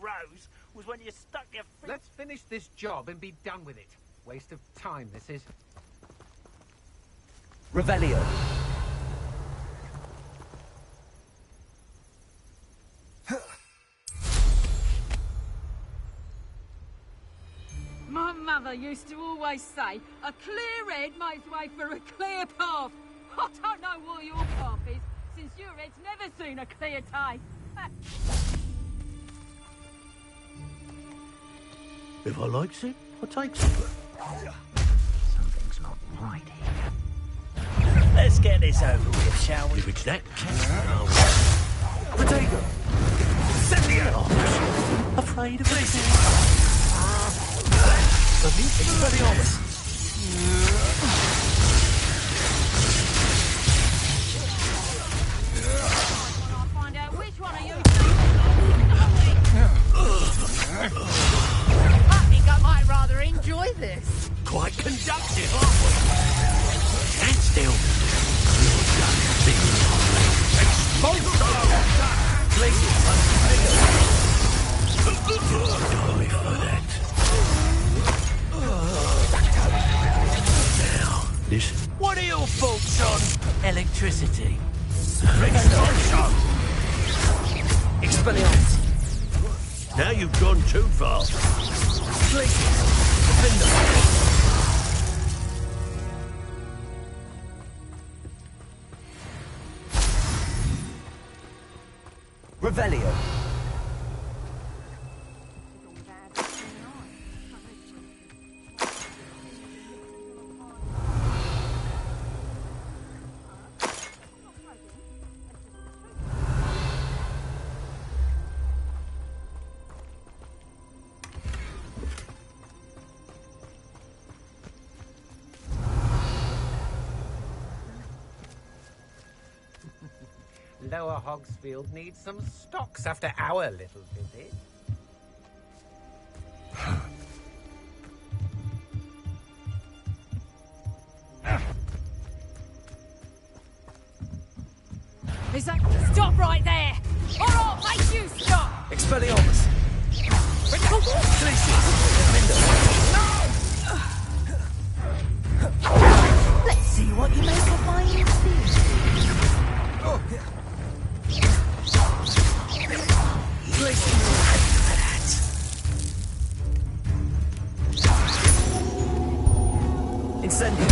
rose was when you stuck your feet... Let's finish this job and be done with it. Waste of time, this is. Revelio. My mother used to always say, a clear head makes way for a clear path. I don't know what your path is, since your head's never seen a clear day. If I likes it, I takes it. Something's not right here. Let's get this over with, shall we? If it's that Potato! Send me out! Afraid of it? Expelliarmus! I'll find out which one of you I think I might rather enjoy this. Quite conductive, aren't we? Stand still. You're done being Please, die for that. Now, listen. What are your thoughts on electricity? Expelliarmus. Now you've gone too far. Revelio. Lower Hogsfield needs some stocks after our little visit. Is that... Stop right there! Or I'll make you stop! Expelliarmus. Let's see what you make of my instincts. Incendio.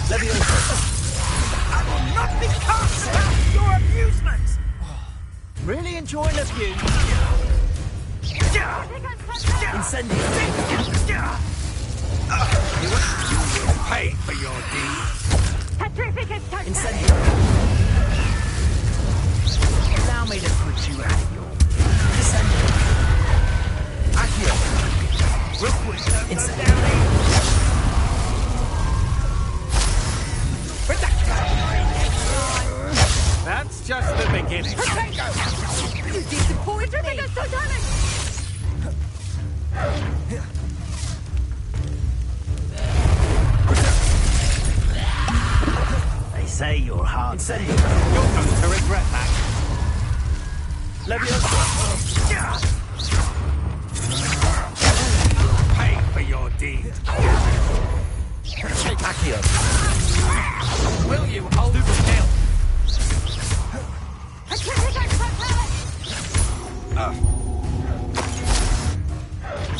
Levioso. I will not be cast about your amusement! Really enjoying the view. Incendio. You will pay for your deeds. Incendio. Allow me to put you out of your... Incendio. Accio. Incendio. That's just the beginning. You disappoint me! They say you're hard. Incendio. You're going to regret that. Levioso. Pay for your deeds. Accio. Will you hold still?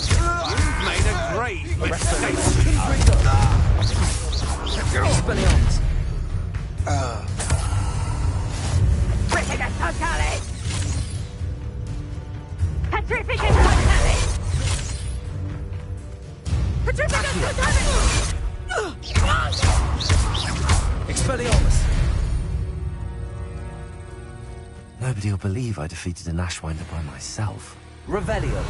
You've made a grave mistake. Expelliarmus. Expelliarmus. Nobody will believe I defeated an Ashwinder by myself. Revelio.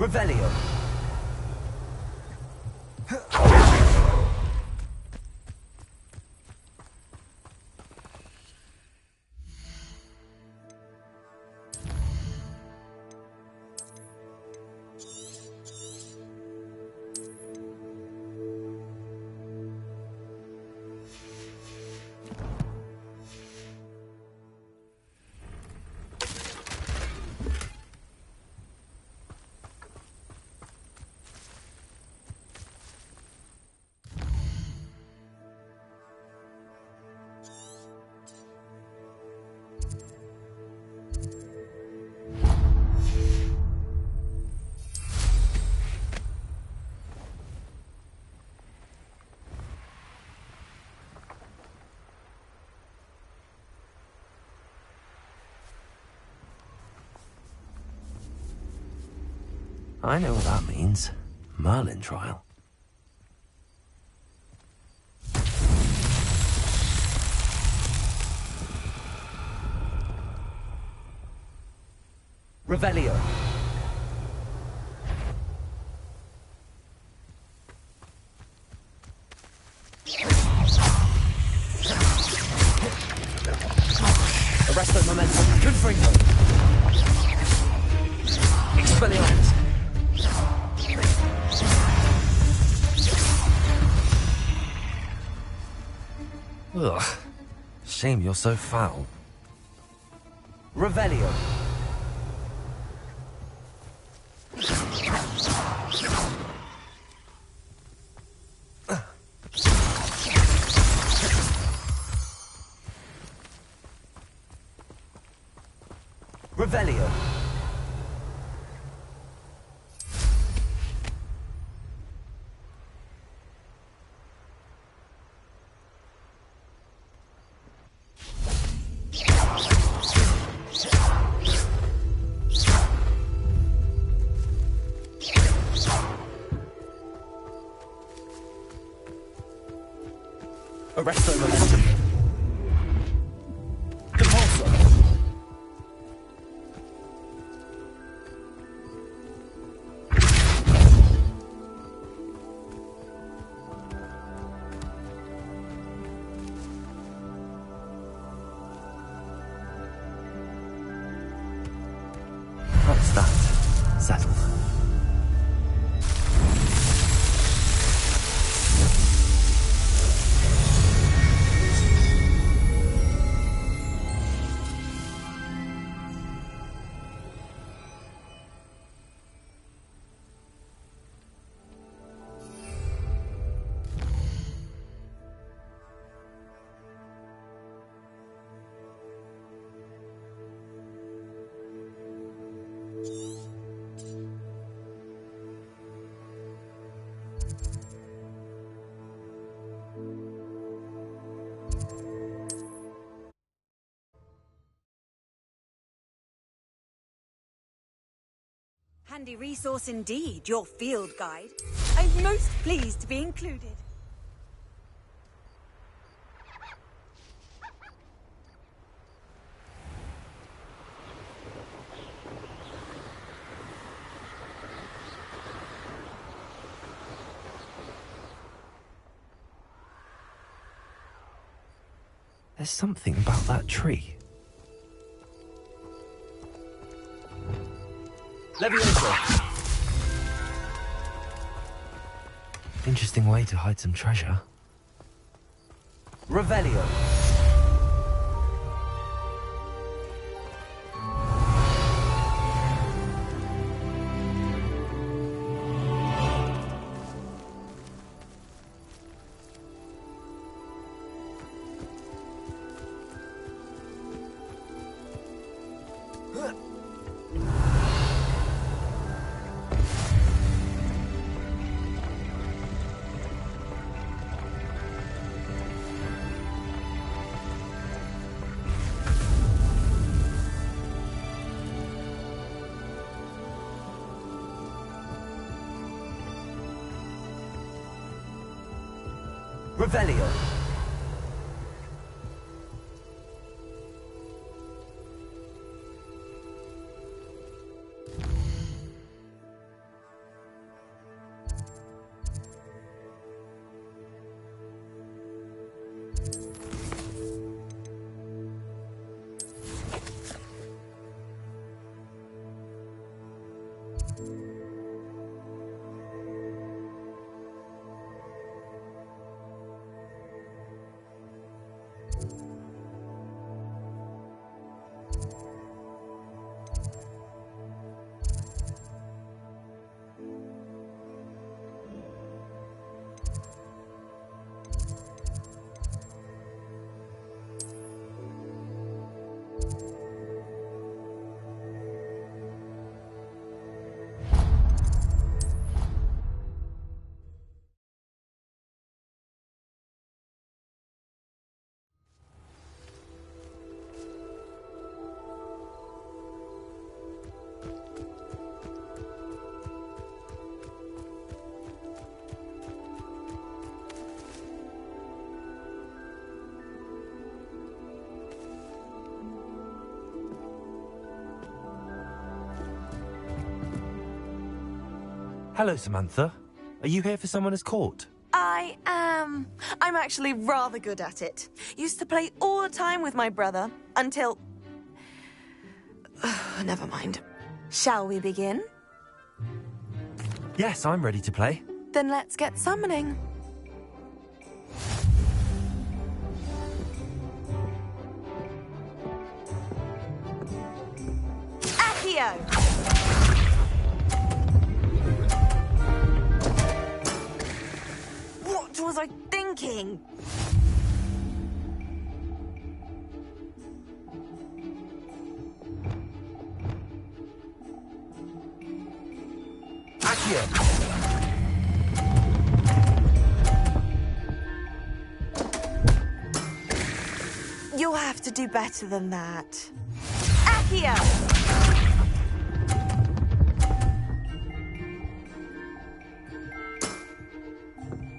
Revelio. I know what that means. Merlin trial. Revelio. Arresto momentum. Confringo. Expelliarmus. Ugh. Shame you're so foul. Revelio. Revelio. Arresto momentum. Compulso. What's that? Settled. Handy resource indeed, your field guide. I'm most pleased to be included. There's something about that tree. Levioso. Interesting way to hide some treasure. Revelio. Revelio. Hello, Samantha. Are you here for Summoner's Court? I am. I'm actually rather good at it. Used to play all the time with my brother, until... Never mind. Shall we begin? Yes, I'm ready to play. Then let's get summoning. Accio! What was I thinking? Accio! You'll have to do better than that. Accio!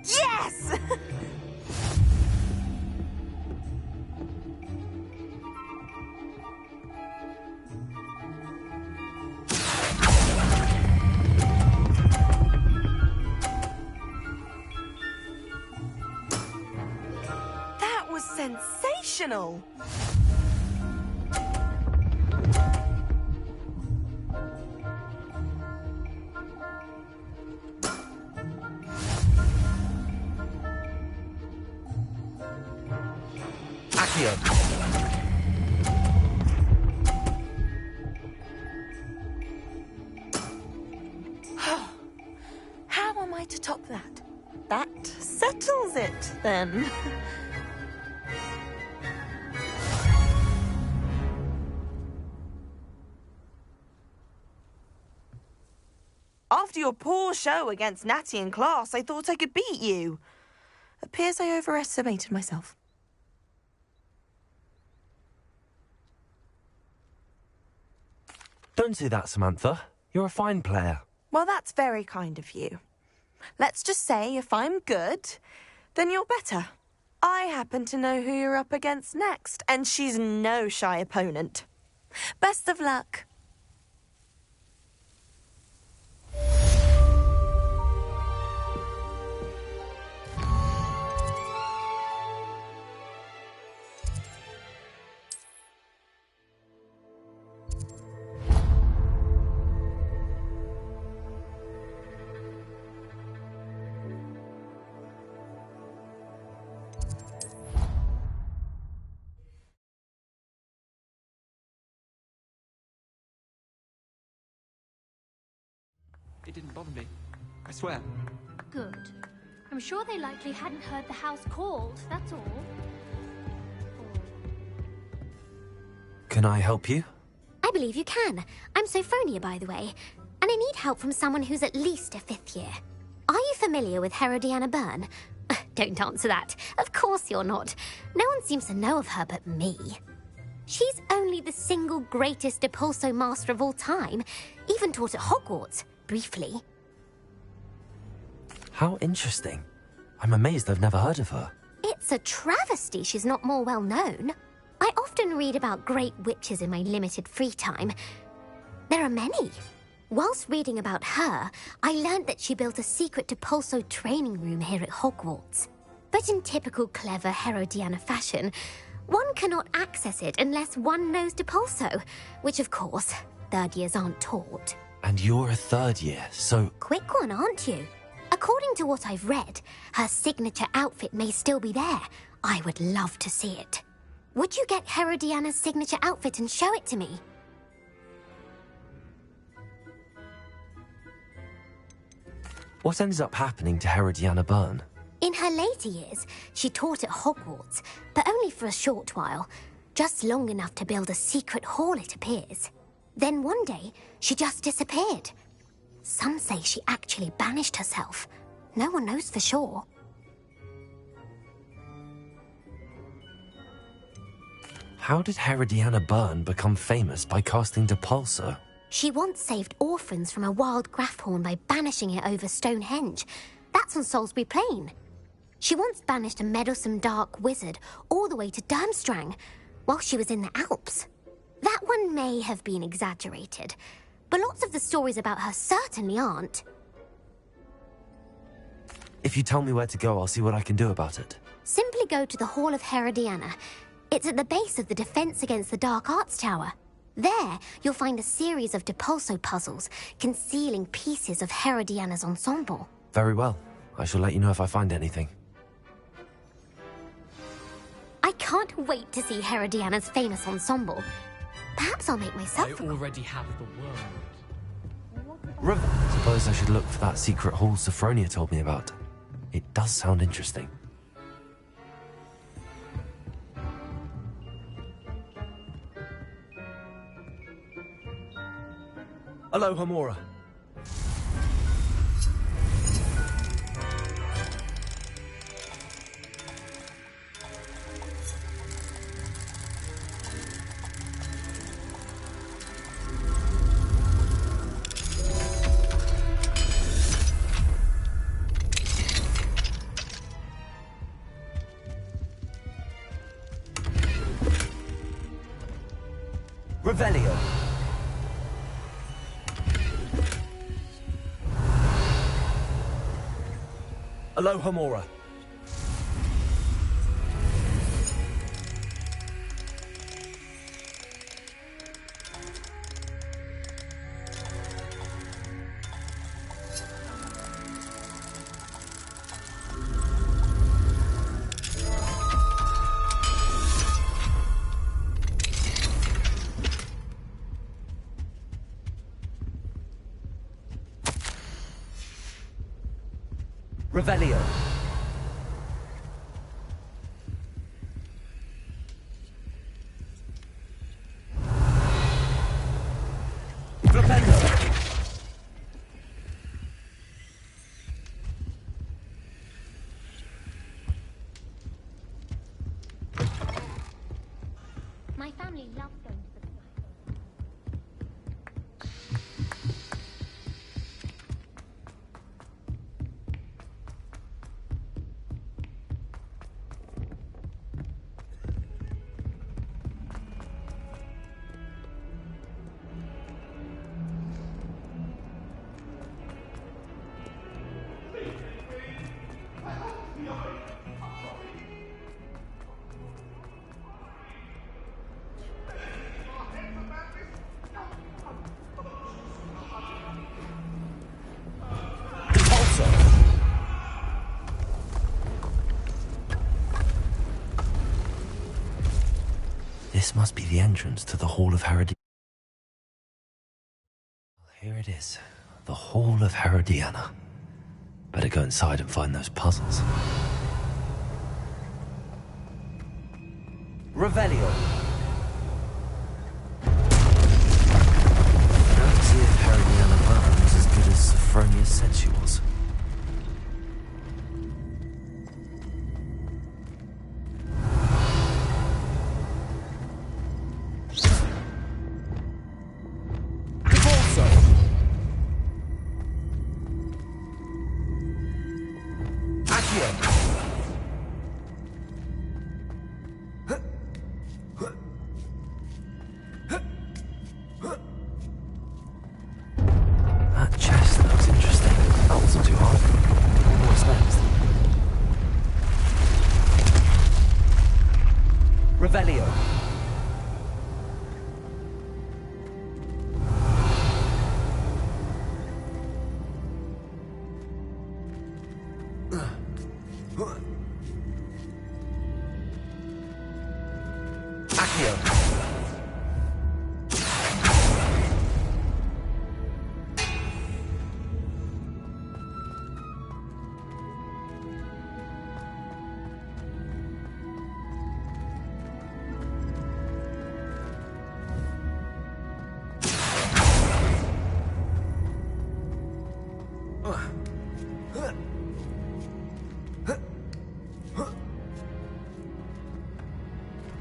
Yes! That was sensational! How am I to top that? That settles it, then. After your poor show against Natty in class, I thought I could beat you. Appears I overestimated myself. Don't say that, Samantha. You're a fine player. Well, that's very kind of you. Let's just say if I'm good, then you're better. I happen to know who you're up against next, and she's no shy opponent. Best of luck. It didn't bother me. I swear. Good. I'm sure they likely hadn't heard the house called, that's all. Can I help you? I believe you can. I'm Sophronia, by the way. And I need help from someone who's at least a 5th year. Are you familiar with Herodiana Byrne? Don't answer that. Of course you're not. No one seems to know of her but me. She's only the single greatest Depulso master of all time. Even taught at Hogwarts. Briefly. How interesting. I'm amazed I've never heard of her. It's a travesty she's not more well known. I often read about great witches in my limited free time. There are many. Whilst reading about her, I learned that she built a secret Depulso training room here at Hogwarts. But in typical clever Herodiana fashion, one cannot access it unless one knows Depulso, which of course, 3rd years aren't taught. And you're a 3rd year, so... Quick one, aren't you? According to what I've read, her signature outfit may still be there. I would love to see it. Would you get Herodiana's signature outfit and show it to me? What ended up happening to Herodiana Byrne? In her later years, she taught at Hogwarts, but only for a short while. Just long enough to build a secret hall, it appears. Then one day, she just disappeared. Some say she actually banished herself. No one knows for sure. How did Herodiana Byrne become famous by casting Depulso? She once saved orphans from a wild Grafhorn by banishing it over Stonehenge. That's on Salisbury Plain. She once banished a meddlesome dark wizard all the way to Durmstrang while she was in the Alps. That one may have been exaggerated, but lots of the stories about her certainly aren't. If you tell me where to go, I'll see what I can do about it. Simply go to the Hall of Herodiana. It's at the base of the Defense Against the Dark Arts Tower. There, you'll find a series of Depulso puzzles concealing pieces of Herodiana's ensemble. Very well. I shall let you know if I find anything. I can't wait to see Herodiana's famous ensemble. Perhaps I'll make myself... I already have the world. Suppose I should look for that secret hall Sophronia told me about. It does sound interesting. Aloha, Mora. Revelio. Aloha, Mora. Revelio. Flipendo. My family loves going to the... This must be the entrance to the Hall of Herodiana. Here it is, the Hall of Herodiana. Better go inside and find those puzzles. Revelio. Now to see if Herodiana Burn was as good as Sophronia said she was. That chest looks interesting. That wasn't too hard. What's next? Revelio. Accio.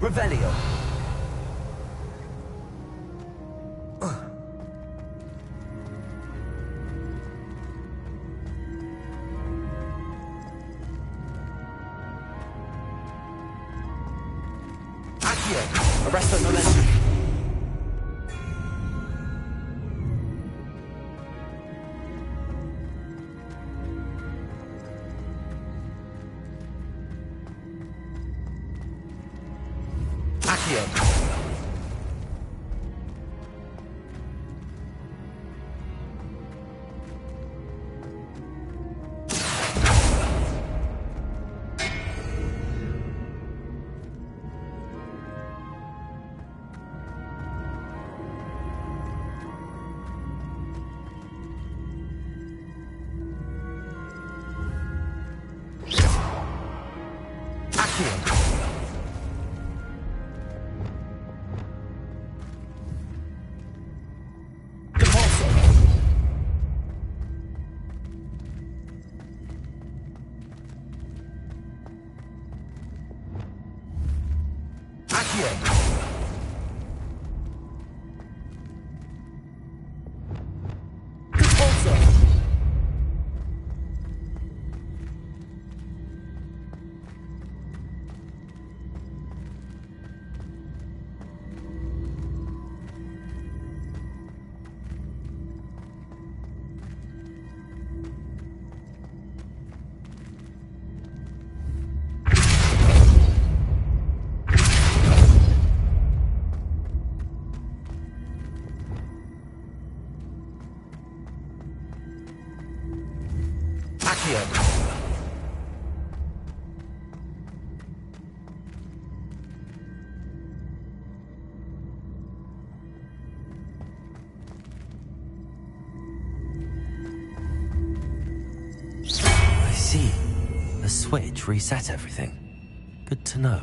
Revelio. Accio. Arresto momentum. I see. The switch reset everything. Good to know.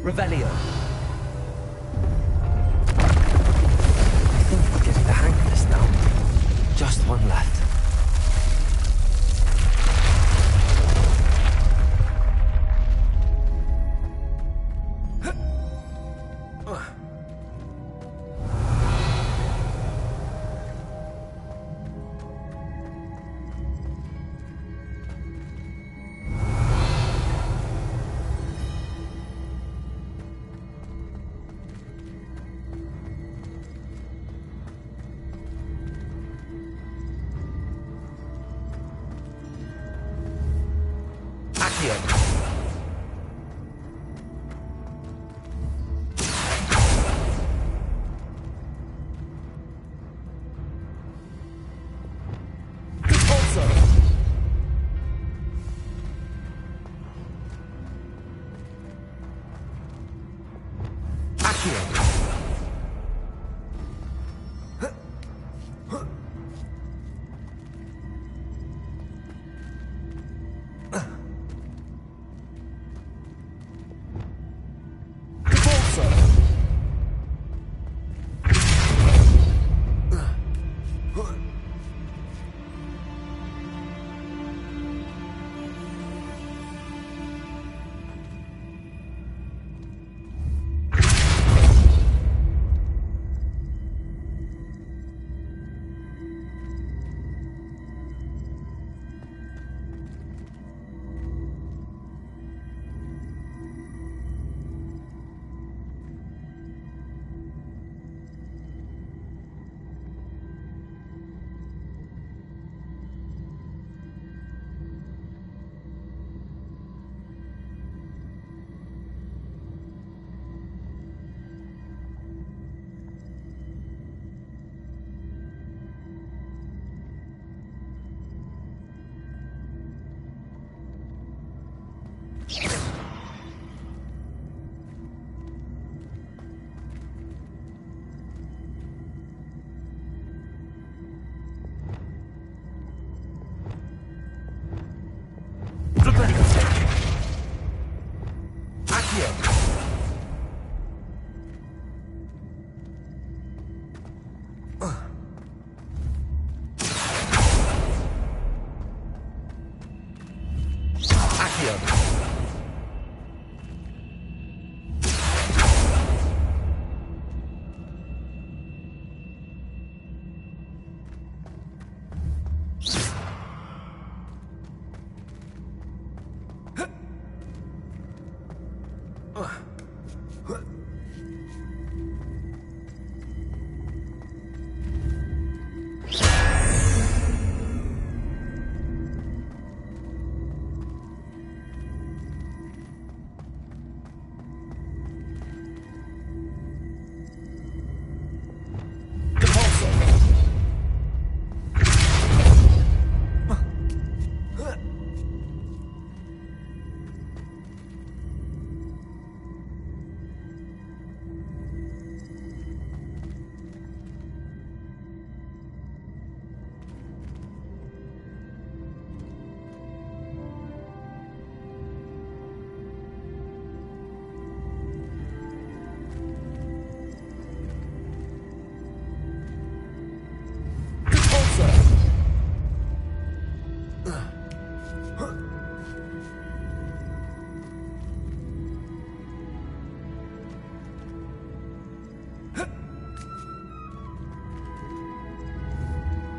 Revelio. I think we're getting the hang of this now. Just one left.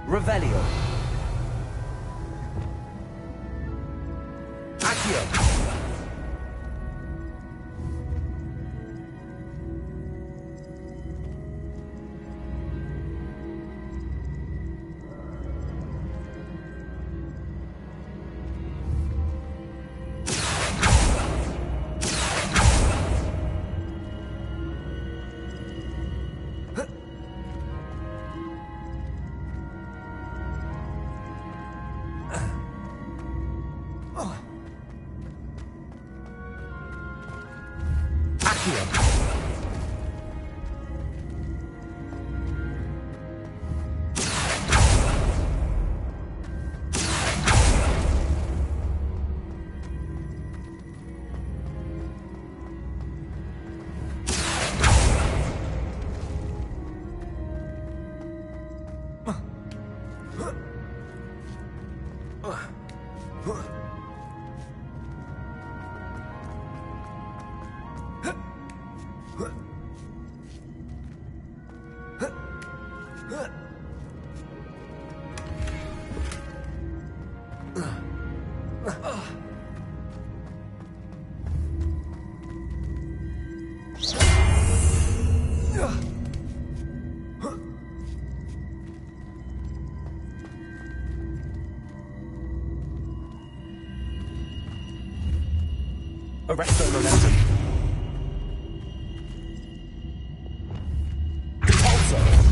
Revelio. Accio. Arrest the momentum. Repulsor.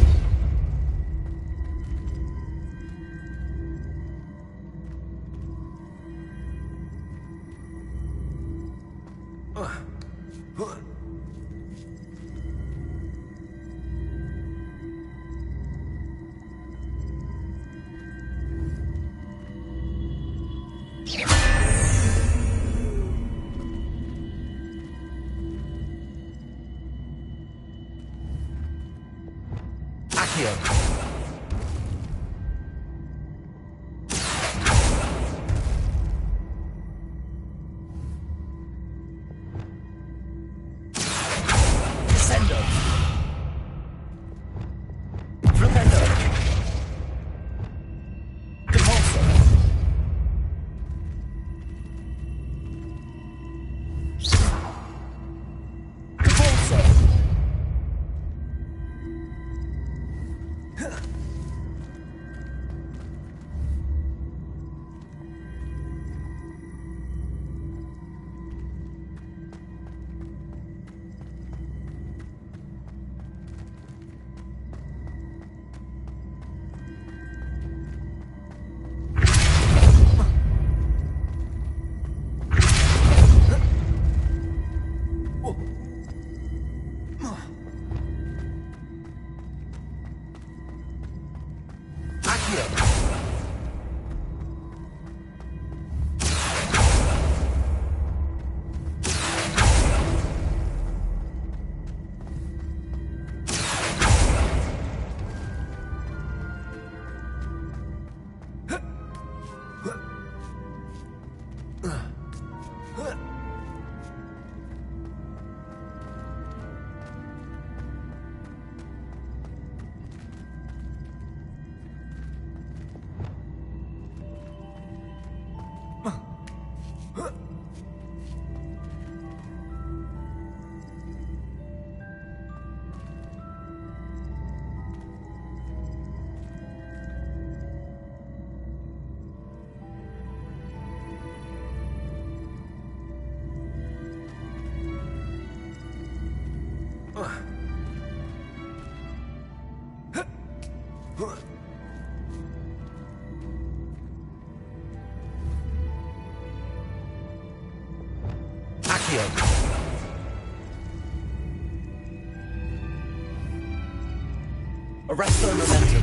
Arrest the momentum.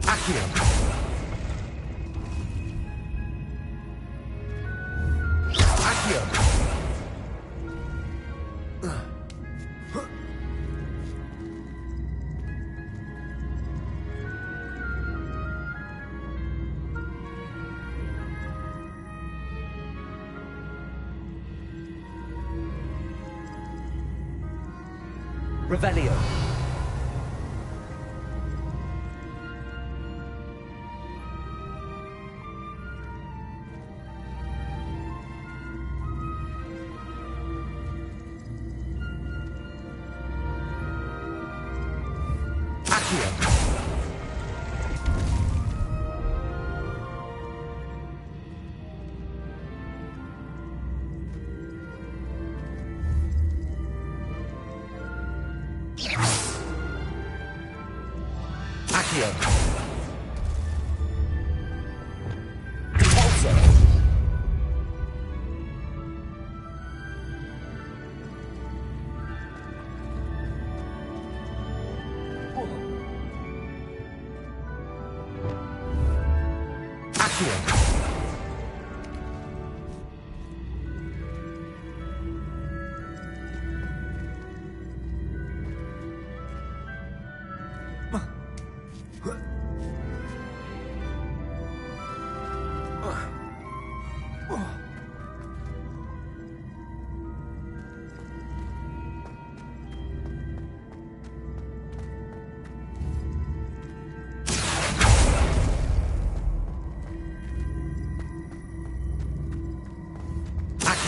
Accio. Accio. Revelio.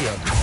Accio.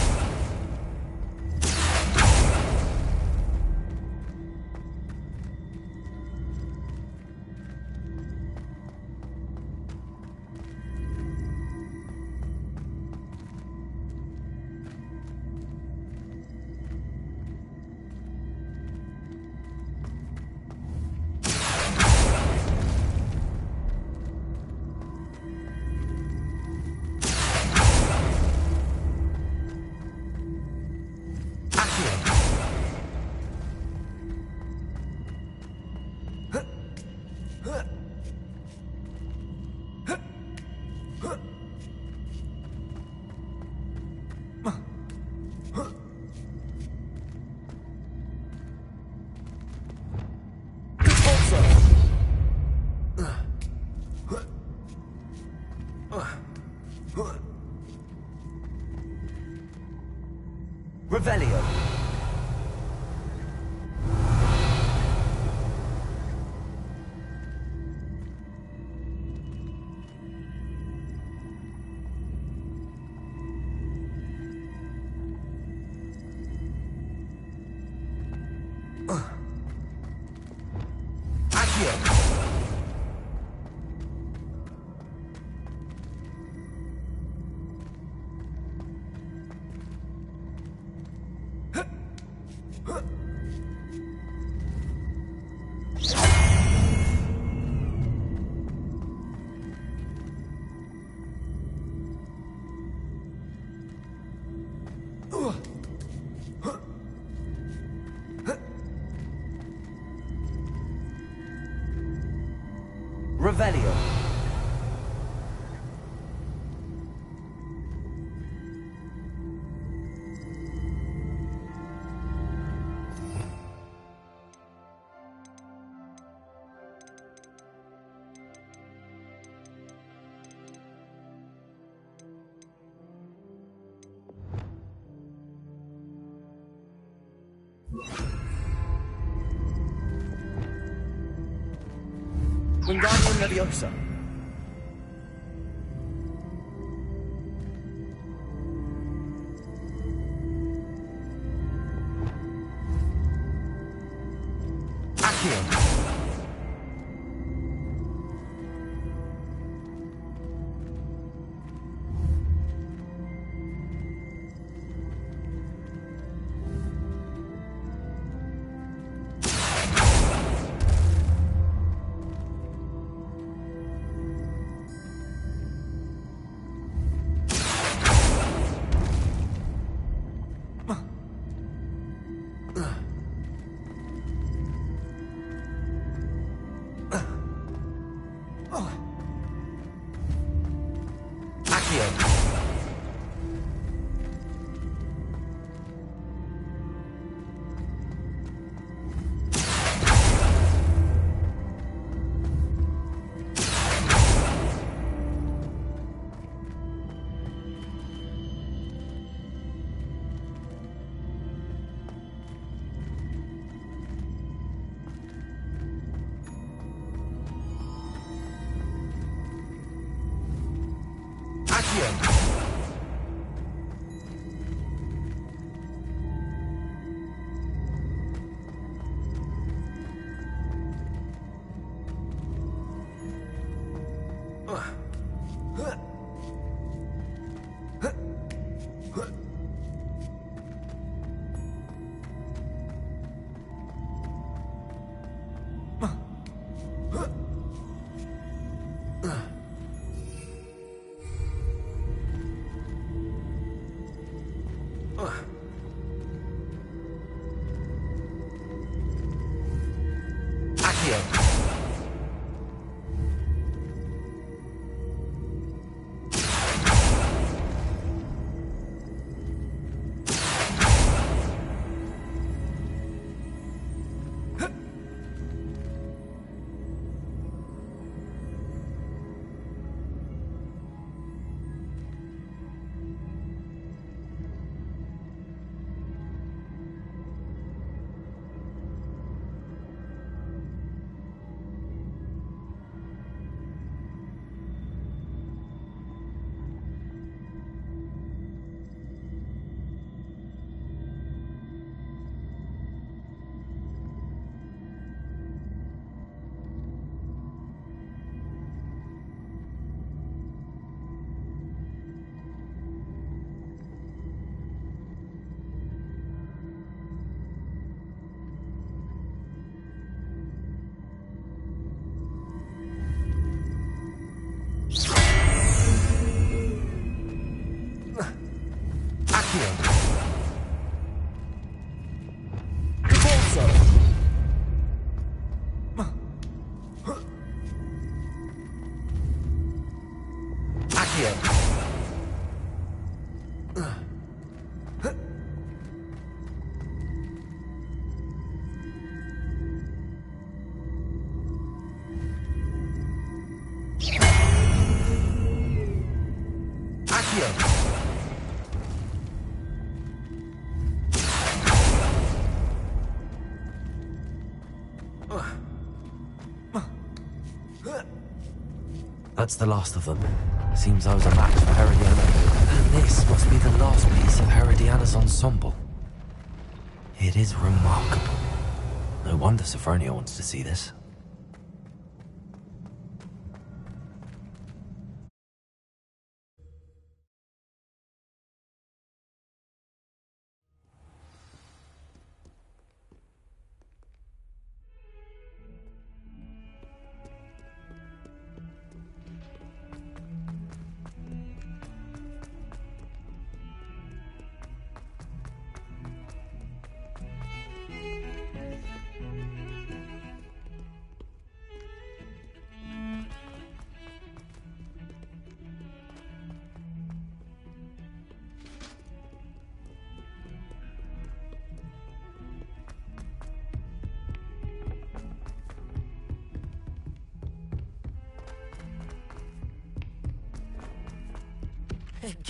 Revelio. Accio. Revelio. Wingardium Leviosa. Accio. Accio! That's the last of them. Seems I was a match for Herodiana. And this must be the last piece of Herodiana's ensemble. It is remarkable. No wonder Sophronia wants to see this.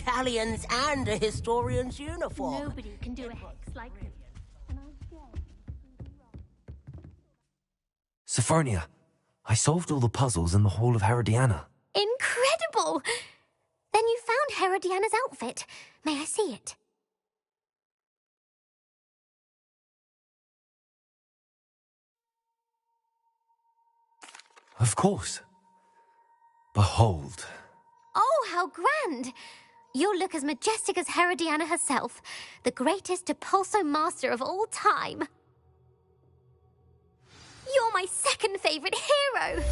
Galleons and a historian's uniform. Nobody can do a hex like this. Sophronia, I solved all the puzzles in the Hall of Herodiana. Incredible! Then you found Herodiana's outfit. May I see it? Of course. Behold. Oh, how grand! You'll look as majestic as Herodiana herself, the greatest Depulso master of all time. You're my second favorite hero!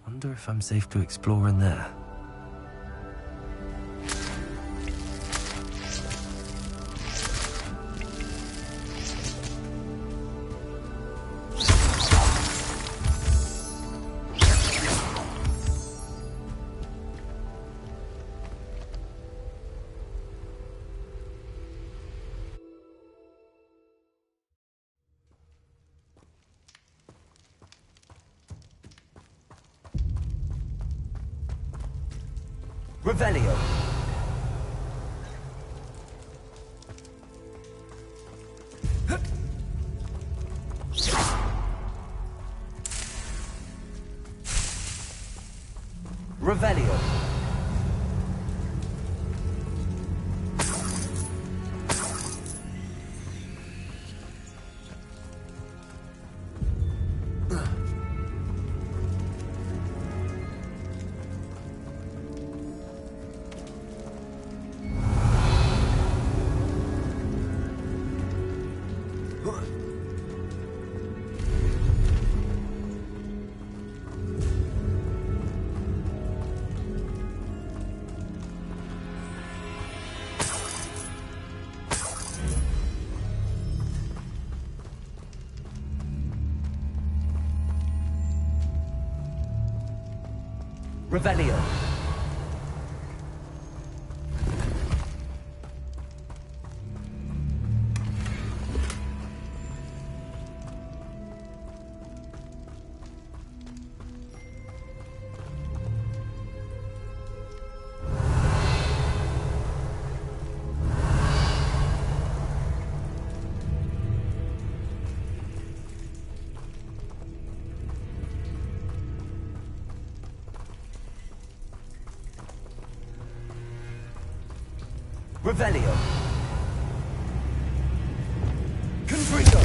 Wonder if I'm safe to explore in there. Revelio. Revelio. Revelio. Revelio. Confringo.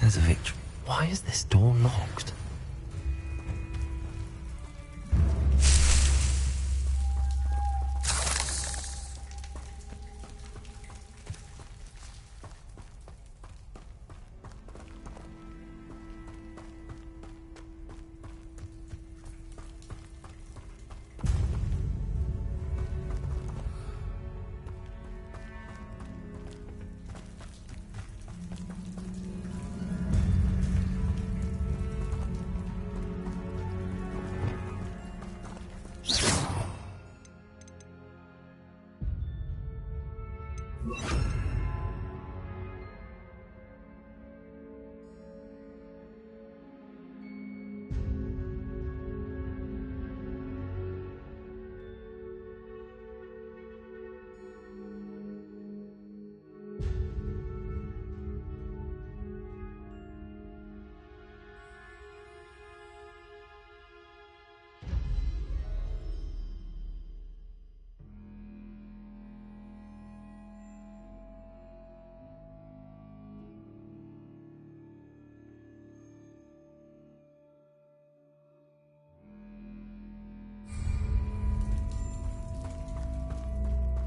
There's a victory. Why is this door locked?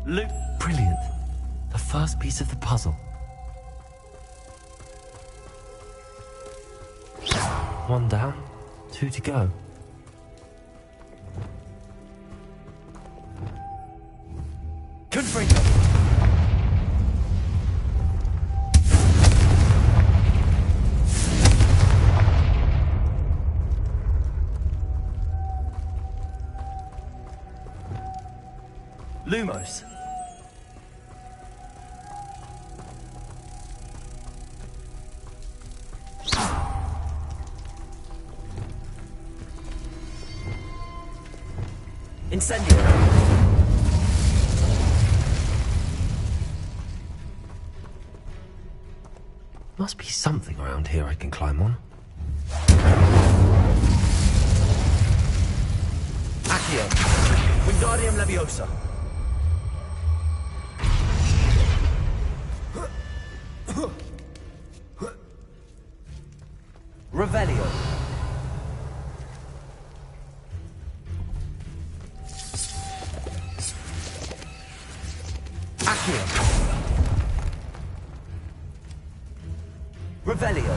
Luke. Brilliant. The first piece of the puzzle. One down, 2 to go. Confringo. Lumos. Incendio. Must be something around here I can climb on. Accio. Wingardium Leviosa. Revelio. Accio. Revelio.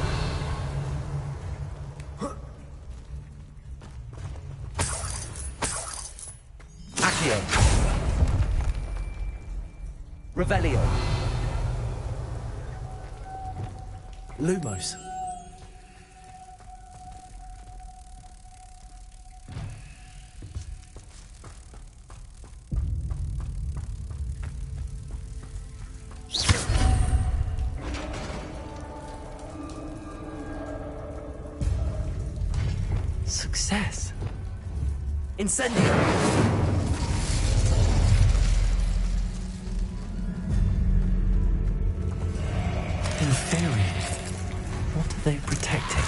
Accio. Revelio. Lumos. Success. Incendio. Inferior. What are they protecting?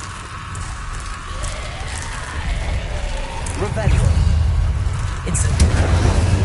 Revelio. Incendio.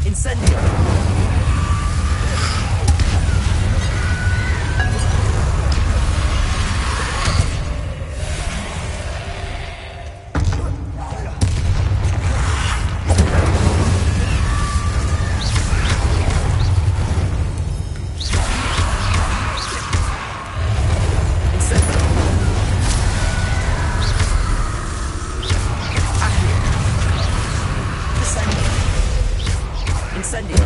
Incendio! Incendio!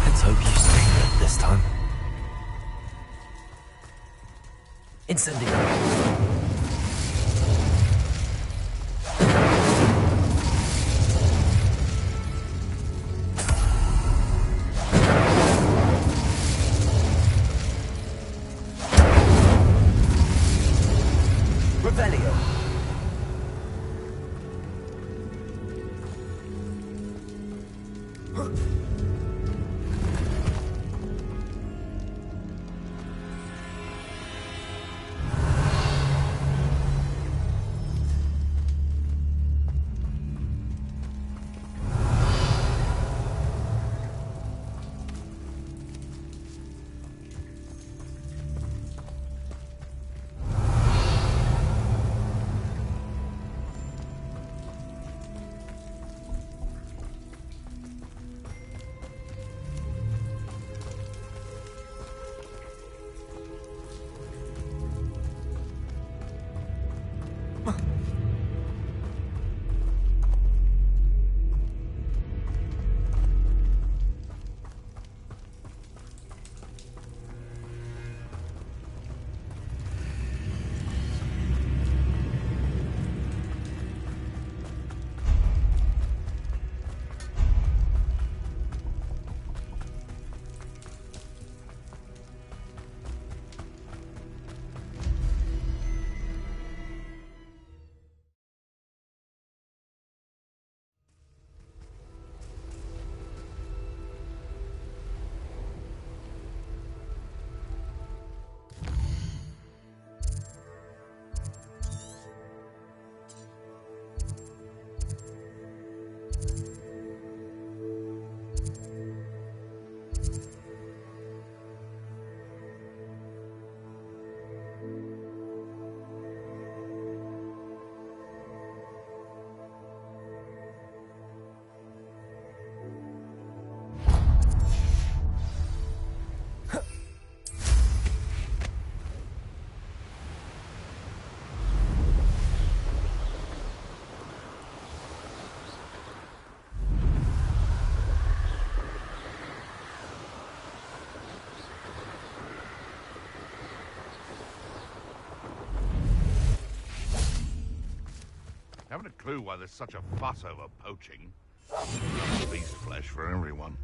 Let's hope you stay good this time. Incendio! Revelio. Haven't a clue why there's such a fuss over poaching. Beast flesh for everyone.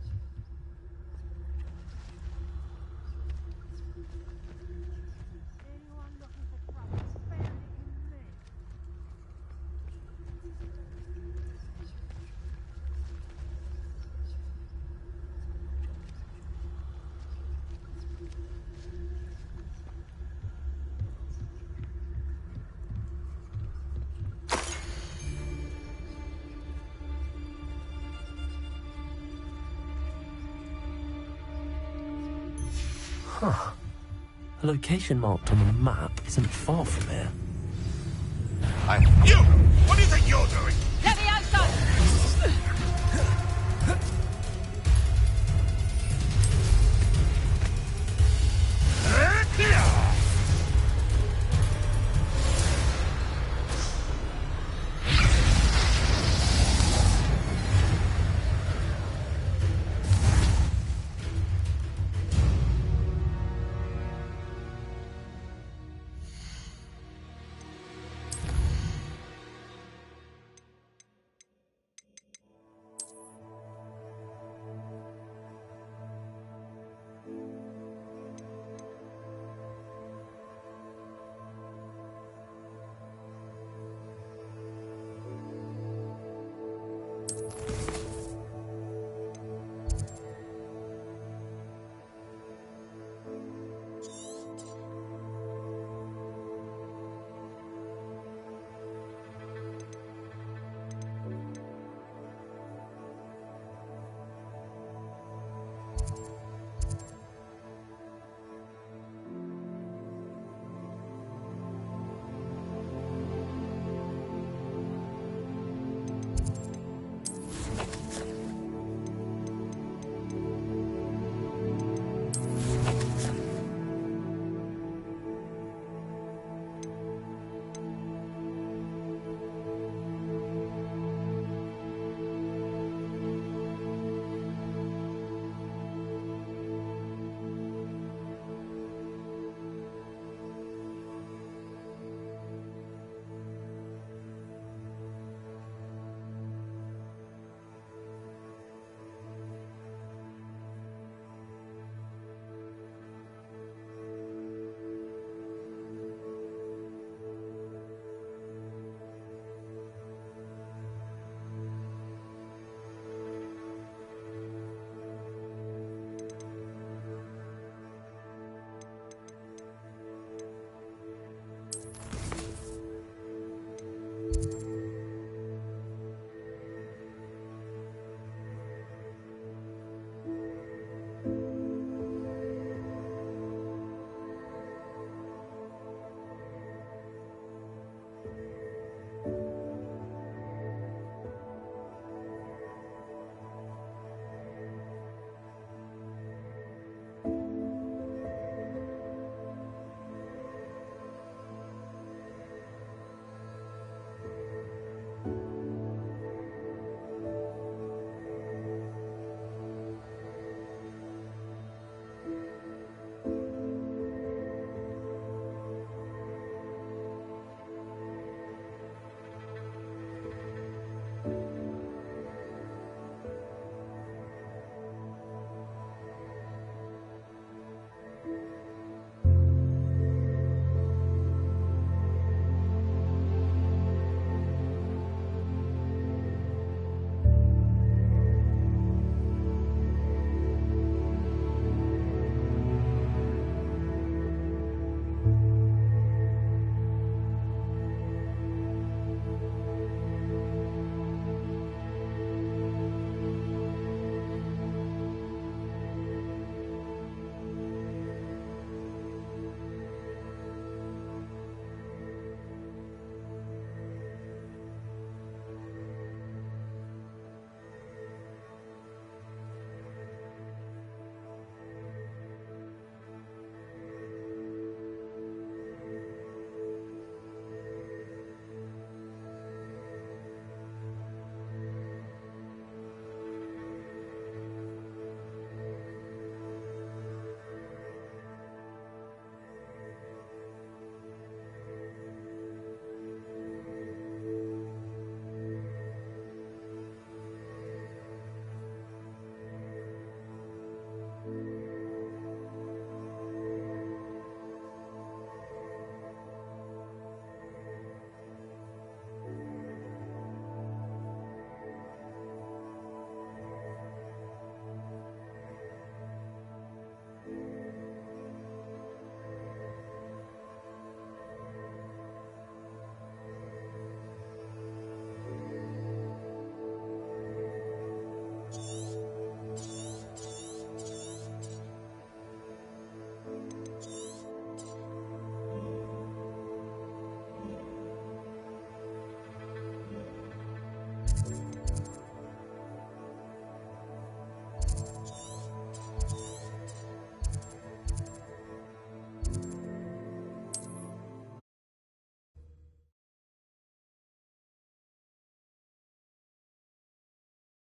Huh. A location marked on the map isn't far from here. You! What do you think you're doing?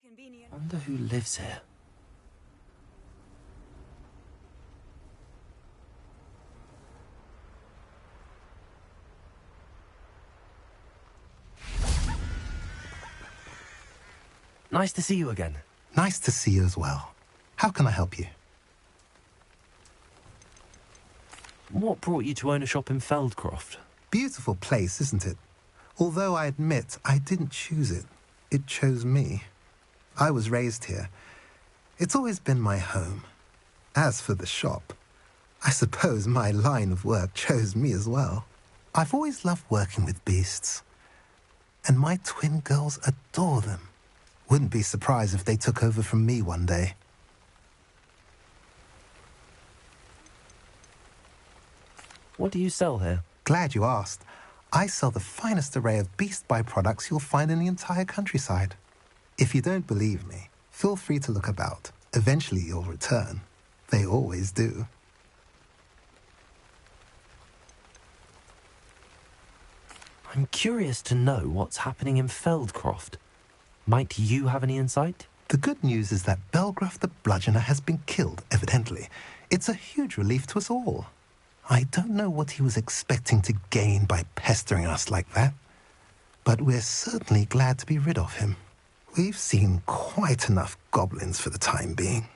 convenient. I wonder who lives here. Nice to see you again. Nice to see you as well. How can I help you? What brought you to own a shop in Feldcroft? Beautiful place, isn't it? Although I admit I didn't choose it. It chose me. I was raised here. It's always been my home. As for the shop, I suppose my line of work chose me as well. I've always loved working with beasts. And my twin girls adore them. Wouldn't be surprised if they took over from me one day. What do you sell here? Glad you asked. I sell the finest array of beast byproducts you'll find in the entire countryside. If you don't believe me, feel free to look about. Eventually you'll return. They always do. I'm curious to know what's happening in Feldcroft. Might you have any insight? The good news is that Belgraf the Bludgeoner has been killed, evidently. It's a huge relief to us all. I don't know what he was expecting to gain by pestering us like that, but we're certainly glad to be rid of him. We've seen quite enough goblins for the time being.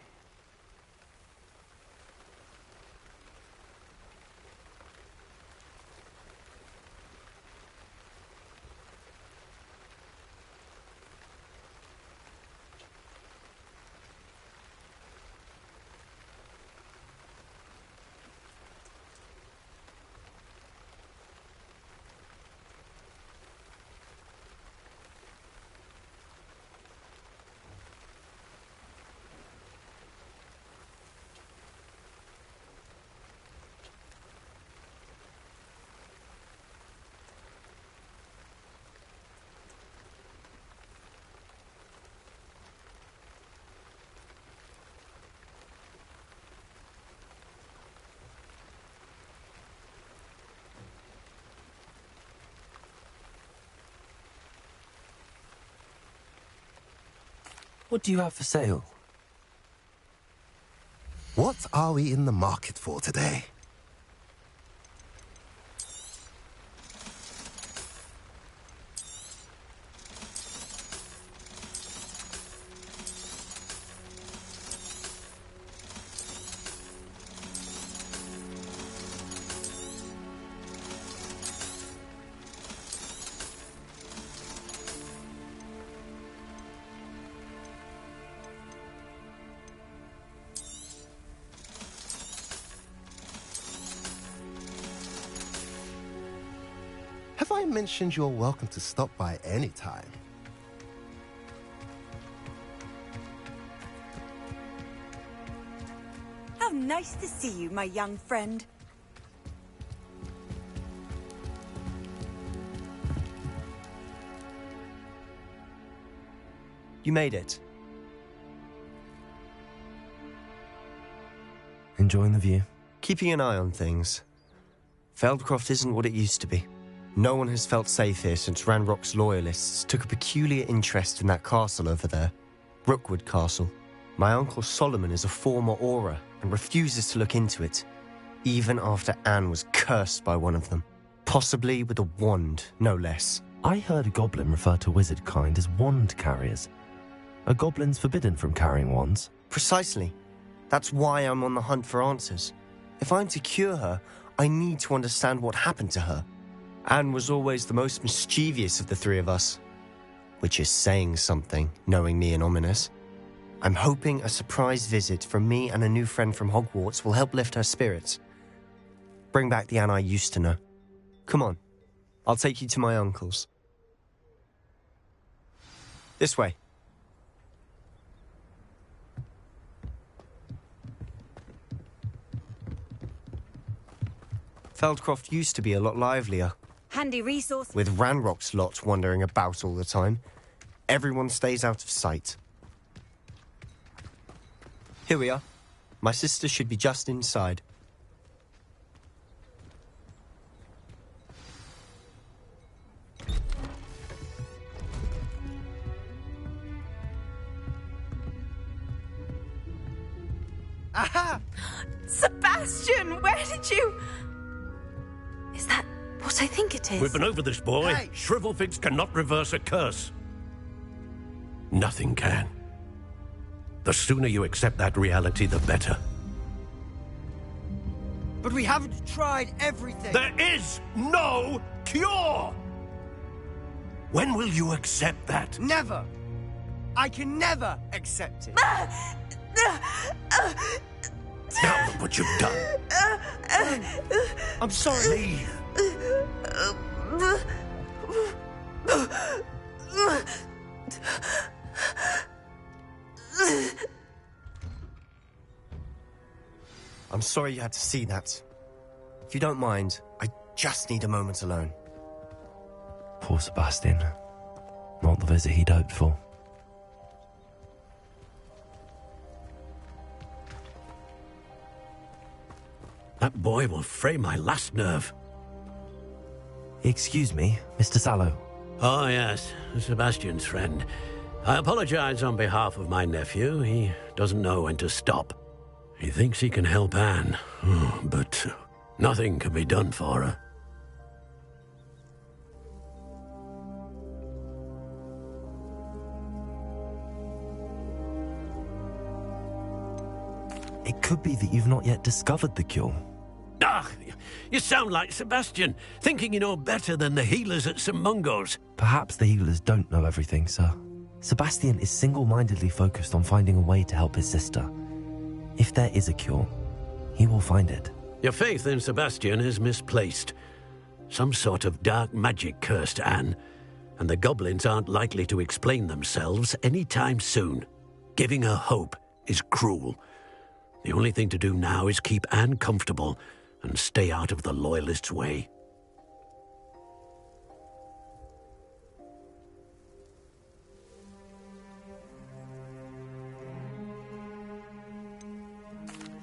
What do you have for sale? What are we in the market for today? Have I mentioned you're welcome to stop by any time? How nice to see you, my young friend. You made it. Enjoying the view? Keeping an eye on things. Feldcroft isn't what it used to be. No one has felt safe here since Ranrock's loyalists took a peculiar interest in that castle over there. Rookwood Castle. My uncle Solomon is a former Auror and refuses to look into it, even after Anne was cursed by one of them. Possibly with a wand, no less. I heard a goblin refer to wizard kind as wand carriers. Are goblins forbidden from carrying wands? Precisely. That's why I'm on the hunt for answers. If I'm to cure her, I need to understand what happened to her. Anne was always the most mischievous of the three of us. Which is saying something, knowing me and Ominous. I'm hoping a surprise visit from me and a new friend from Hogwarts will help lift her spirits. Bring back the Anne I used to know. Come on, I'll take you to my uncle's. This way. Feldcroft used to be a lot livelier. Handy resource. With Ranrock's lot wandering about all the time, everyone stays out of sight. Here we are. My sister should be just inside. Aha! Sebastian, where did you... Is that what I think it is? We've been over this, boy. Hey. Shrivelfigs cannot reverse a curse. Nothing can. The sooner you accept that reality, the better. But we haven't tried everything. There is no cure! When will you accept that? Never. I can never accept it. Now look what you've done. I'm sorry. Leave. I'm sorry you had to see that. If you don't mind, I just need a moment alone. Poor Sebastian. Not the visit he'd hoped for. That boy will fray my last nerve. Excuse me, Mr. Sallow. Oh, yes, Sebastian's friend. I apologize on behalf of my nephew. He doesn't know when to stop. He thinks he can help Anne, but nothing can be done for her. It could be that you've not yet discovered the cure. Ah, you sound like Sebastian, thinking you know better than the healers at St. Mungo's. Perhaps the healers don't know everything, sir. Sebastian is single-mindedly focused on finding a way to help his sister. If there is a cure, he will find it. Your faith in Sebastian is misplaced. Some sort of dark magic cursed Anne, and the goblins aren't likely to explain themselves anytime soon. Giving her hope is cruel. The only thing to do now is keep Anne comfortable and stay out of the Loyalists' way.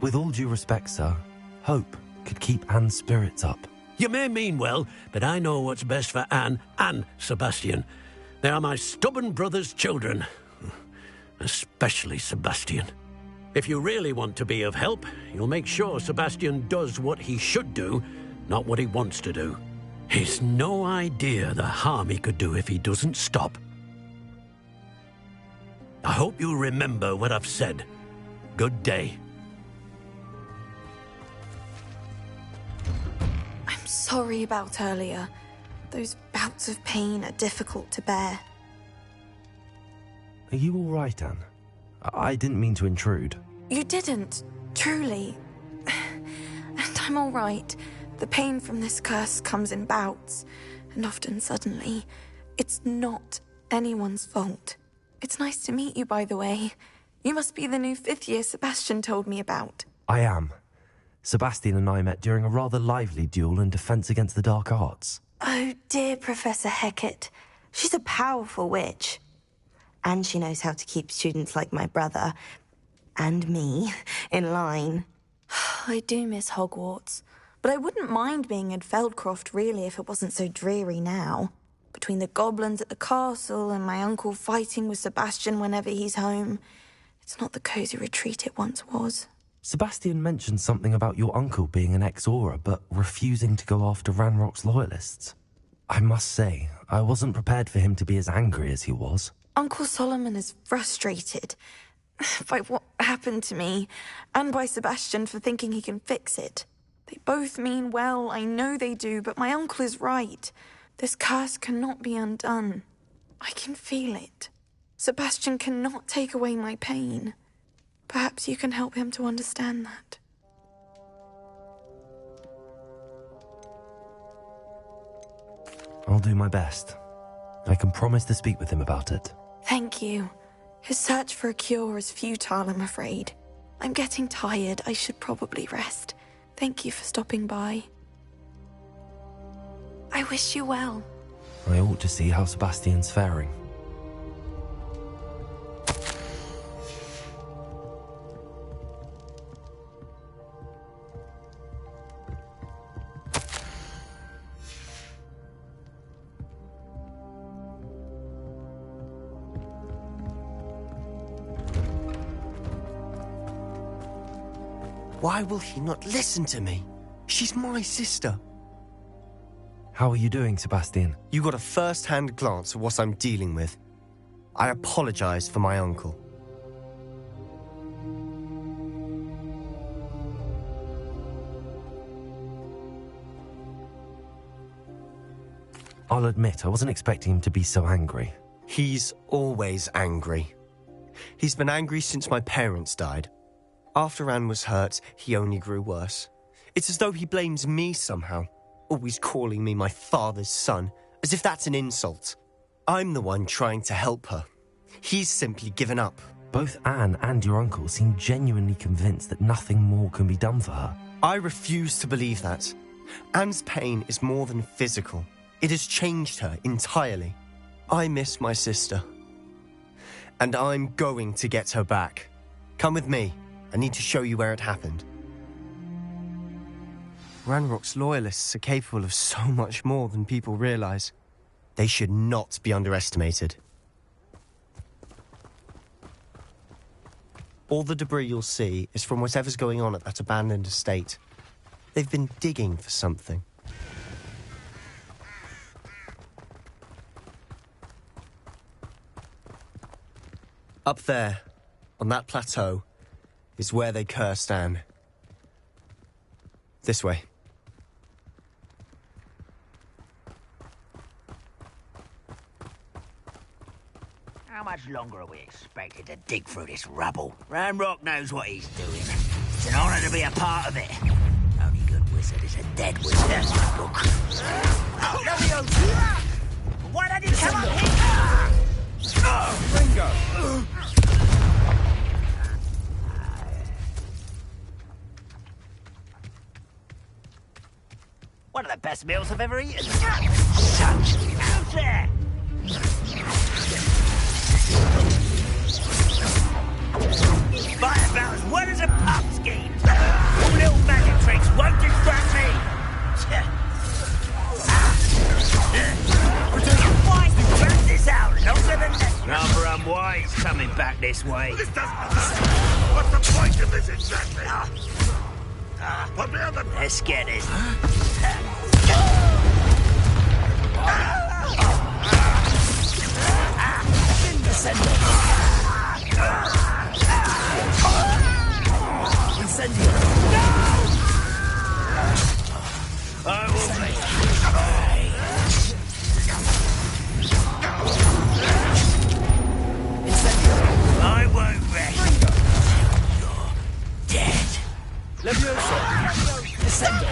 With all due respect, sir, hope could keep Anne's spirits up. You may mean well, but I know what's best for Anne and Sebastian. They are my stubborn brother's children. Especially Sebastian. If you really want to be of help, you'll make sure Sebastian does what he should do, not what he wants to do. He's no idea the harm he could do if he doesn't stop. I hope you'll remember what I've said. Good day. I'm sorry about earlier. Those bouts of pain are difficult to bear. Are you all right, Anne? I didn't mean to intrude. You didn't, truly. And I'm all right. The pain from this curse comes in bouts, and often suddenly. It's not anyone's fault. It's nice to meet you, by the way. You must be the new 5th year Sebastian told me about. I am. Sebastian and I met during a rather lively duel in Defense Against the Dark Arts. Oh, dear Professor Hecat. She's a powerful witch. And she knows how to keep students like my brother, and me, in line. I do miss Hogwarts, but I wouldn't mind being in Feldcroft, really, if it wasn't so dreary now. Between the goblins at the castle and my uncle fighting with Sebastian whenever he's home, it's not the cosy retreat it once was. Sebastian mentioned something about your uncle being an ex-Auror, but refusing to go after Ranrock's loyalists. I must say, I wasn't prepared for him to be as angry as he was. Uncle Solomon is frustrated by what happened to me, and by Sebastian for thinking he can fix it. They both mean well, I know they do, but my uncle is right. This curse cannot be undone. I can feel it. Sebastian cannot take away my pain. Perhaps you can help him to understand that. I'll do my best. I can promise to speak with him about it. Thank you. His search for a cure is futile, I'm afraid. I'm getting tired. I should probably rest. Thank you for stopping by. I wish you well. I ought to see how Sebastian's faring. Why will he not listen to me? She's my sister. How are you doing, Sebastian? You got a first-hand glance at what I'm dealing with. I apologize for my uncle. I'll admit, I wasn't expecting him to be so angry. He's always angry. He's been angry since my parents died. After Anne was hurt, he only grew worse. It's as though he blames me somehow, always calling me my father's son, as if that's an insult. I'm the one trying to help her. He's simply given up. Both Anne and your uncle seem genuinely convinced that nothing more can be done for her. I refuse to believe that. Anne's pain is more than physical. It has changed her entirely. I miss my sister. And I'm going to get her back. Come with me. I need to show you where it happened. Ranrock's loyalists are capable of so much more than people realize. They should not be underestimated. All the debris you'll see is from whatever's going on at that abandoned estate. They've been digging for something. Up there, on that plateau, is where they cursed Anne. This way. How much longer are we expected to dig through this rubble? Ranrock knows what he's doing. It's an honor to be a part of it. Only good wizard is a dead wizard. That's my book. Oh, Leviosa! Why don't you come up here? Ringo! One of the best meals I've ever eaten. Such out there! Fight about as well as a pumpkin. All little magic tricks won't distract me. Wise to grab this out longer than that. Rather unwise coming back this way. This doesn't matter. What's the point of this exactly? Put me on the... Let's get it. Incendio! I will make I won't rest. You're dead. Leviosa! Descendo!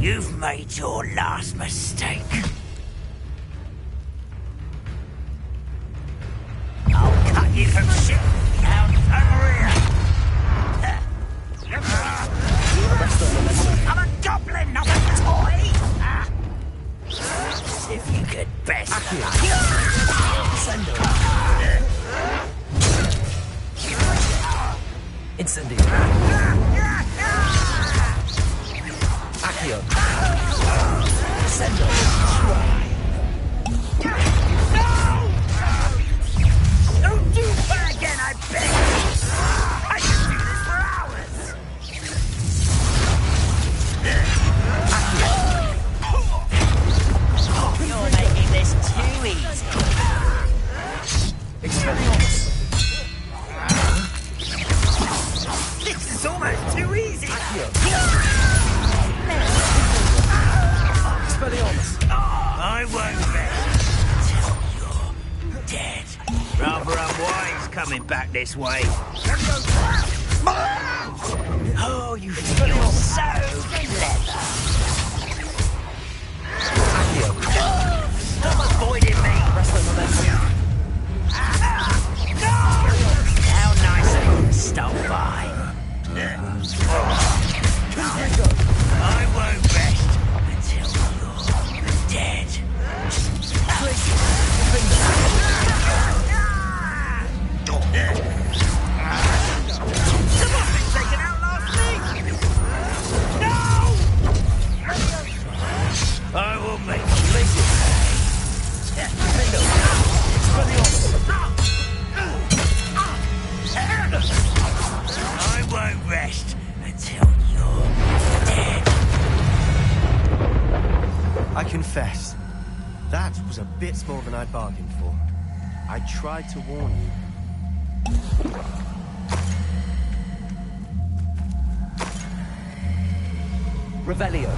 You've made your last mistake. I'll cut you from shit down over here. I'm a goblin, not a toy. As if you could best. Incendio! Accio! Sendo! Don't do that again, I beg! I can do this for hours! You're making this too easy. Expelliarmus! This is almost too easy! Expelliarmus! I won't rest until you're dead. Rather unwise coming back this way. Oh, you feel so clever. Stop avoiding me. How nice of you to stop by. I won't rest until you're dead. confess, that was a bit more than I'd bargained for. I tried to warn you. Revelio.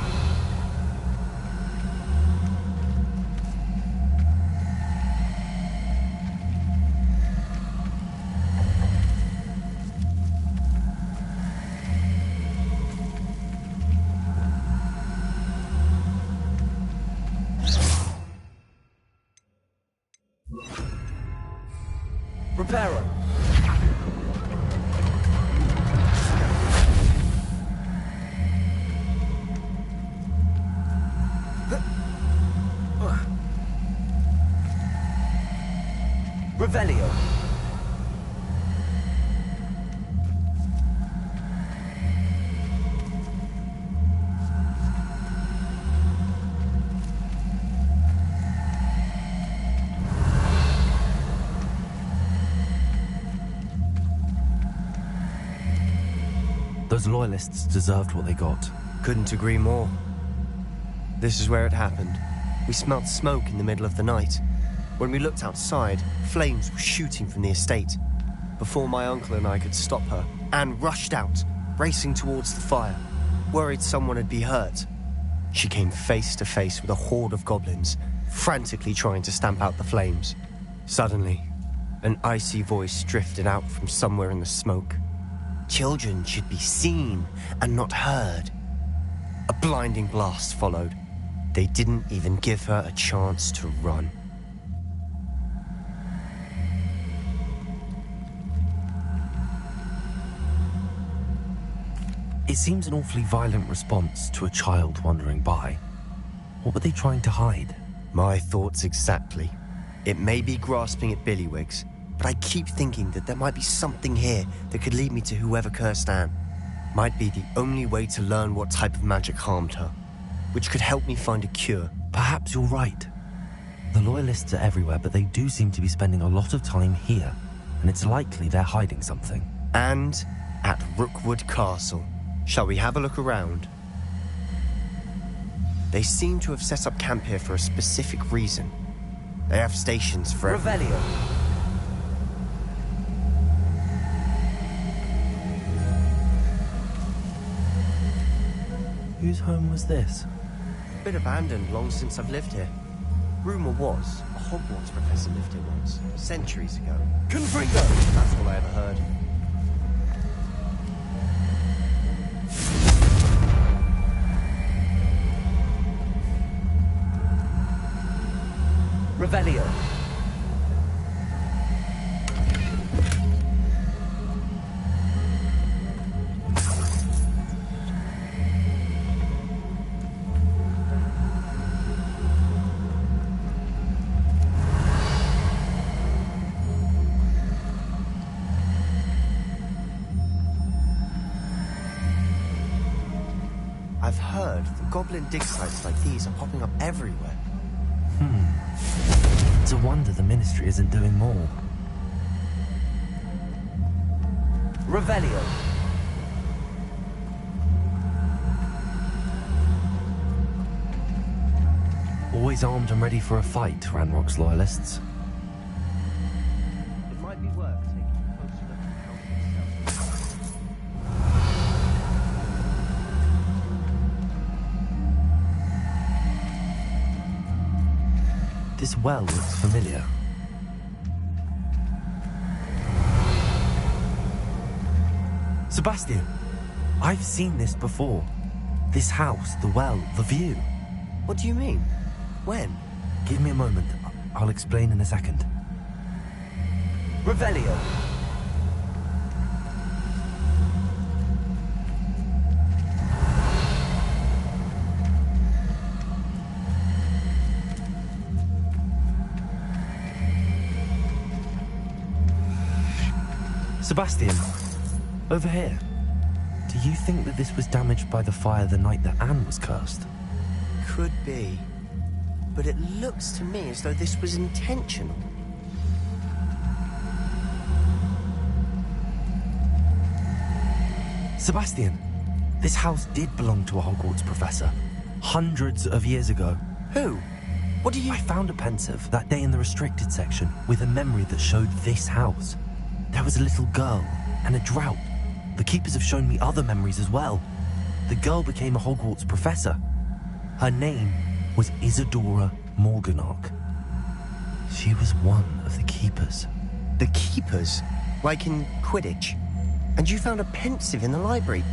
Reparo. Revelio. Those loyalists deserved what they got. Couldn't agree more. This is where it happened. We smelled smoke in the middle of the night. When we looked outside, flames were shooting from the estate. Before my uncle and I could stop her, Anne rushed out, racing towards the fire, worried someone had been hurt. She came face to face with a horde of goblins, frantically trying to stamp out the flames. Suddenly, an icy voice drifted out from somewhere in the smoke. Children should be seen and not heard. A blinding blast followed. They didn't even give her a chance to run. It seems an awfully violent response to a child wandering by. What were they trying to hide? My thoughts exactly. It may be grasping at Billywigs, but I keep thinking that there might be something here that could lead me to whoever cursed Anne. Might be the only way to learn what type of magic harmed her, which could help me find a cure. Perhaps you're right. The Loyalists are everywhere, but they do seem to be spending a lot of time here, and it's likely they're hiding something. And at Rookwood Castle. Shall we have a look around? They seem to have set up camp here for a specific reason. They have stations for Revelio. Whose home was this? Been abandoned long since I've lived here. Rumour was, a Hogwarts professor lived here once, centuries ago. Confringo! That's all I ever heard. Revelio. I've heard that goblin dig sites like these are popping up everywhere. It's a wonder the Ministry isn't doing more. Revelio. Always armed and ready for a fight, Ranrock's Loyalists. It might be worth taking a closer look at the house itself. This well looks familiar. Sebastian, I've seen this before. This house, the well, the view. What do you mean? When? Give me a moment. I'll explain in a second. Revelio. Sebastian, over here. Do you think that this was damaged by the fire the night that Anne was cursed? Could be. But it looks to me as though this was intentional. Sebastian, this house did belong to a Hogwarts professor. Hundreds of years ago. Who? What do you... I found a pensive that day in the restricted section with a memory that showed this house. There was a little girl and a drought. The keepers have shown me other memories as well. The girl became a Hogwarts professor. Her name was Isadora Morganach. She was one of the keepers. The keepers? Like in Quidditch? And you found a pensive in the library?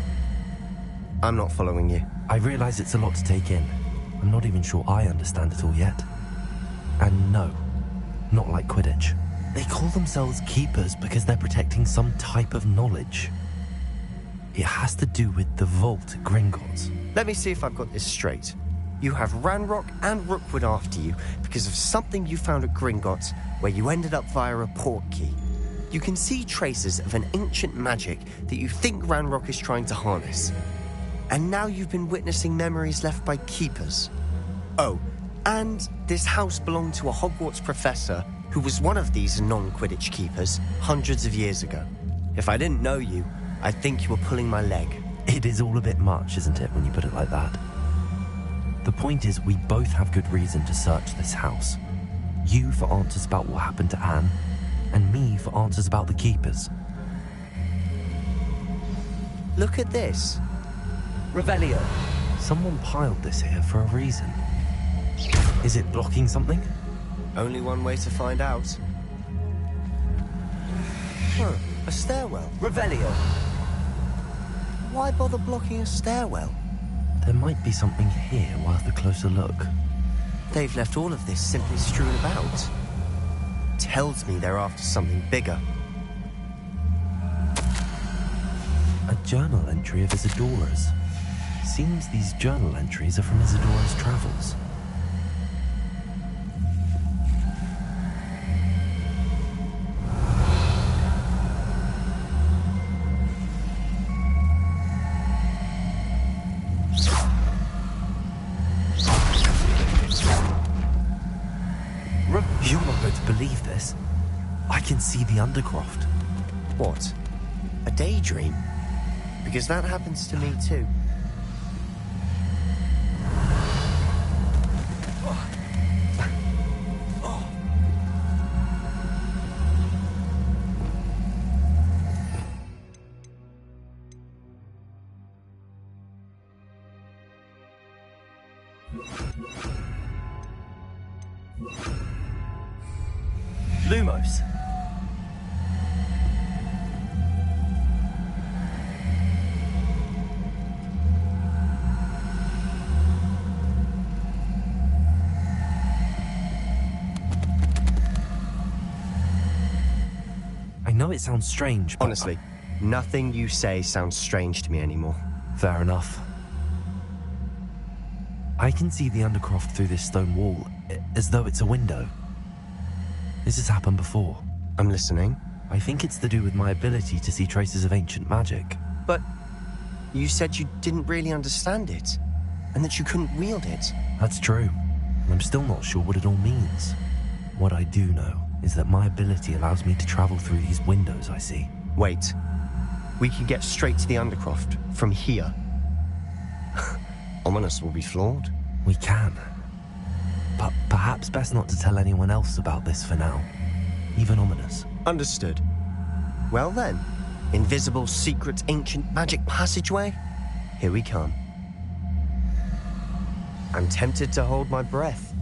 I'm not following you. I realize it's a lot to take in. I'm not even sure I understand it all yet. And no, not like Quidditch. They call themselves keepers because they're protecting some type of knowledge. It has to do with the vault at Gringotts. Let me see if I've got this straight. You have Ranrock and Rookwood after you because of something you found at Gringotts where you ended up via a portkey. You can see traces of an ancient magic that you think Ranrock is trying to harness. And now you've been witnessing memories left by keepers. Oh, and this house belonged to a Hogwarts professor who was one of these non-Quidditch keepers hundreds of years ago. If I didn't know you, I'd think you were pulling my leg. It is all a bit much, isn't it, when you put it like that? The point is, we both have good reason to search this house. You for answers about what happened to Anne, and me for answers about the keepers. Look at this. Revelio. Someone piled this here for a reason. Is it blocking something? Only one way to find out. Huh, a stairwell. Revelio. Why bother blocking a stairwell? There might be something here worth a closer look. They've left all of this simply strewn about. Tells me they're after something bigger. A journal entry of Isadora's. Seems these journal entries are from Isadora's travels. You're not going to believe this. I can see the Undercroft. What? A daydream? Because that happens to me too. Lumos. I know it sounds strange, but... Honestly, nothing you say sounds strange to me anymore. Fair enough. I can see the Undercroft through this stone wall, as though it's a window. This has happened before. I'm listening. I think it's to do with my ability to see traces of ancient magic. But you said you didn't really understand it, and that you couldn't wield it. That's true. I'm still not sure what it all means. What I do know is that my ability allows me to travel through these windows I see. Wait. We can get straight to the Undercroft from here. Ominous will be flawed. We can. But perhaps best not to tell anyone else about this for now. Even Ominous. Understood. Well then, invisible, secret, ancient magic passageway? Here we come. I'm tempted to hold my breath.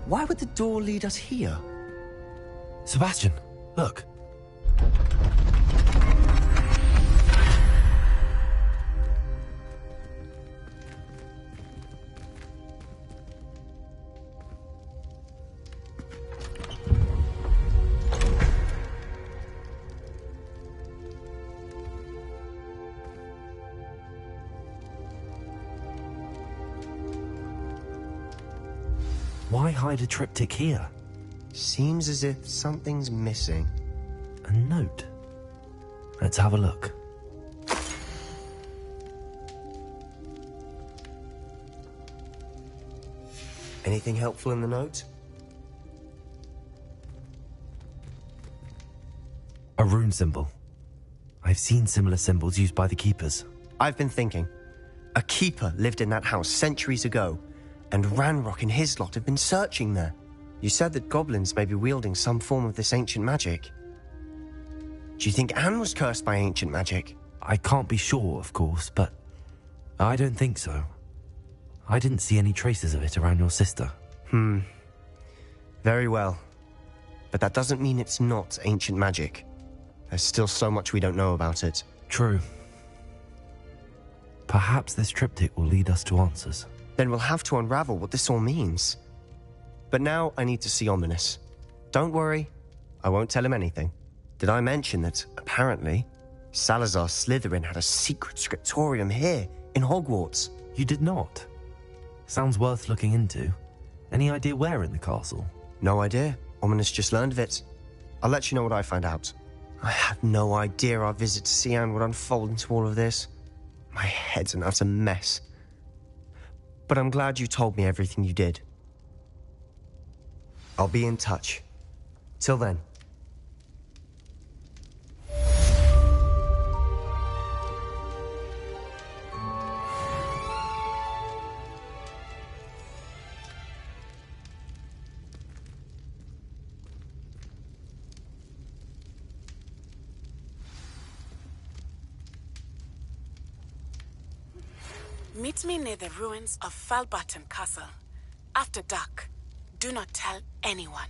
Why would the door lead us here? Sebastian, look. Why hide a triptych here? Seems as if something's missing. A note. Let's have a look. Anything helpful in the note? A rune symbol. I've seen similar symbols used by the keepers. I've been thinking. A keeper lived in that house centuries ago, and Ranrock and his lot have been searching there. You said that goblins may be wielding some form of this ancient magic. Do you think Anne was cursed by ancient magic? I can't be sure, of course, but I don't think so. I didn't see any traces of it around your sister. Very well. But that doesn't mean it's not ancient magic. There's still so much we don't know about it. True. Perhaps this triptych will lead us to answers. Then we'll have to unravel what this all means. But now I need to see Ominous. Don't worry, I won't tell him anything. Did I mention that, apparently, Salazar Slytherin had a secret scriptorium here, in Hogwarts? You did not? Sounds worth looking into. Any idea where in the castle? No idea. Ominous just learned of it. I'll let you know what I find out. I had no idea our visit to Sian would unfold into all of this. My head's an utter mess. But I'm glad you told me everything you did. I'll be in touch. Till then. Meet me near the ruins of Falbarton Castle. After dark. Do not tell anyone.